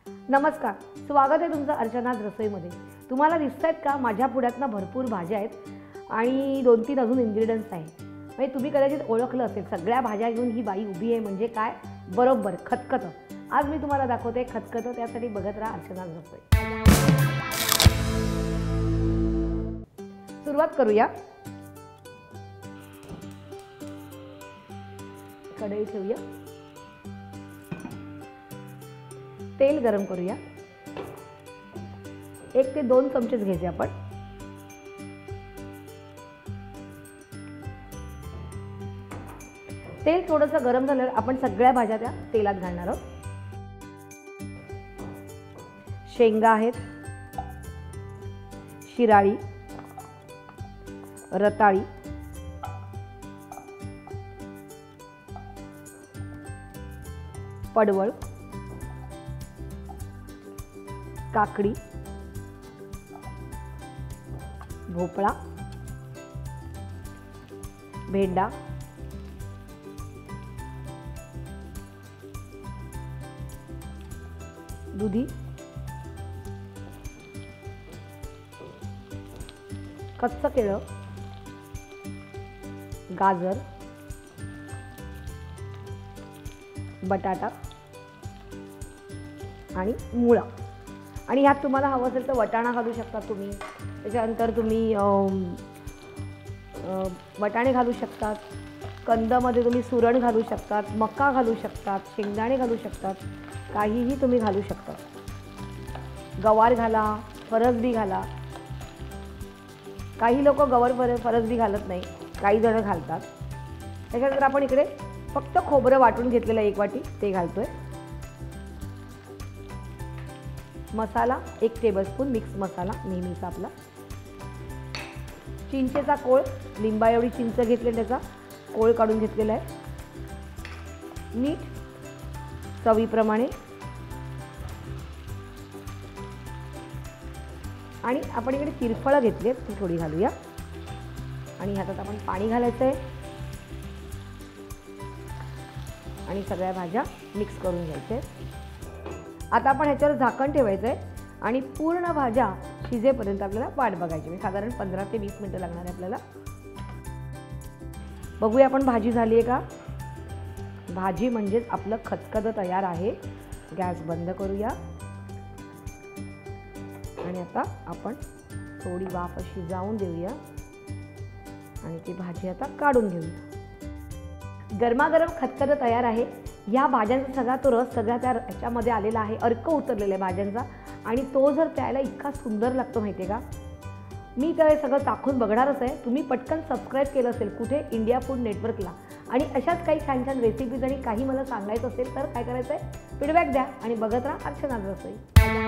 नमस्कार, स्वागत आहे तुमचं अर्चनाज रसोईमध्ये। तुम्हाला दिसतायत का माझ्या पुढ्यातनं भरपूर भाज्या आहेत आणि 2-3 अजून इन्ग्रीडियंट्स आहेत। म्हणजे तुम्ही कदाचित ओळखलं असेल, सगळ्या भाज्या घेऊन ही बाई उभी आहे म्हणजे काय? बरोबर, खतखतं। आज मी तुम्हाला दाखवते खतखतं, त्यासाठी बघत राहा अर्चनाज रसोई। सुरुवात करूया। कढई ठेवूया, तेल गरम करूया। 1 ते 2 चमचे घ्यायचे आपण। तेल थोडंसं गरम झाल्यावर आपण सगळ्या भाज्या त्या तेलात घालणार आहोत। शेंगा आहेत, शिराळी, रताळी, पडवळ, काकडी, भोपळा, भेंडा, दुधी, कच्चं केळं, गाजर, बटाटा आणि मुळा। आणि ह्यात तुम्हाला हवं असेल तर वटाणा घालू शकता तुम्ही। त्याच्यानंतर तुम्ही वटाणे घालू शकतात, कंदमध्ये तुम्ही सुरण घालू शकतात, मका घालू शकतात, शेंगदाणे घालू शकतात, काहीही तुम्ही घालू शकता। गवार घाला, फरसबी घाला। काही लोक गवार फरसबी घालत नाही, काही जण घालतात। त्याच्यानंतर आपण इकडे फक्त खोबरं वाटून घेतलेलं 1 वाटी ते घालतोय। मसाला 1 टेबलस्पून मिक्स मसाला नेहमीचा आपला। चिंचेचा कोळ, लिंबा एवढी चिंच घेतली, त्याचा कोळ काढून घेतलेला आहे। मीठ चवीप्रमाणे। आणि आपण इकडे तिरफळं घेतली आहेत, ती थोडी घालूया। आणि ह्याच्यात आपण पाणी घालायचं आहे आणि सगळ्या भाज्या मिक्स करून घ्यायच्या आहेत। आता आपण ह्याच्यावर झाकण ठेवायचं आहे आणि पूर्ण भाज्या शिजेपर्यंत आपल्याला वाट बघायची। म्हणजे साधारण 15 ते 20 मिनिटं लागणार आहे आपल्याला। बघूया आपण भाजी झाली आहे का? भाजी म्हणजेच आपलं खतखतं तयार आहे। गॅस बंद करूया आणि आता आपण थोडी वाफ अशी जाऊन देऊया आणि ती भाजी आता काढून घेऊया। गरमागरम खतखतं तयार आहे। या भाज्यांचा सगळा तो रस सगळा त्या ह्याच्यामध्ये आलेला आहे, अर्क उतरलेला आहे भाज्यांचा। आणि तो जर प्यायला इतका सुंदर लागतो माहिती आहे का? मी तर सगळं चाखून बघणारच आहे। तुम्ही पटकन सबस्क्राईब केलं असेल कुठे? इंडिया फूड नेटवर्कला। आणि अशाच काही छान छान रेसिपीज आणि काही मला सांगायचं असेल तर काय करायचं आहे? फीडबॅक द्या आणि बघत राहा अर्चनाज रसोई।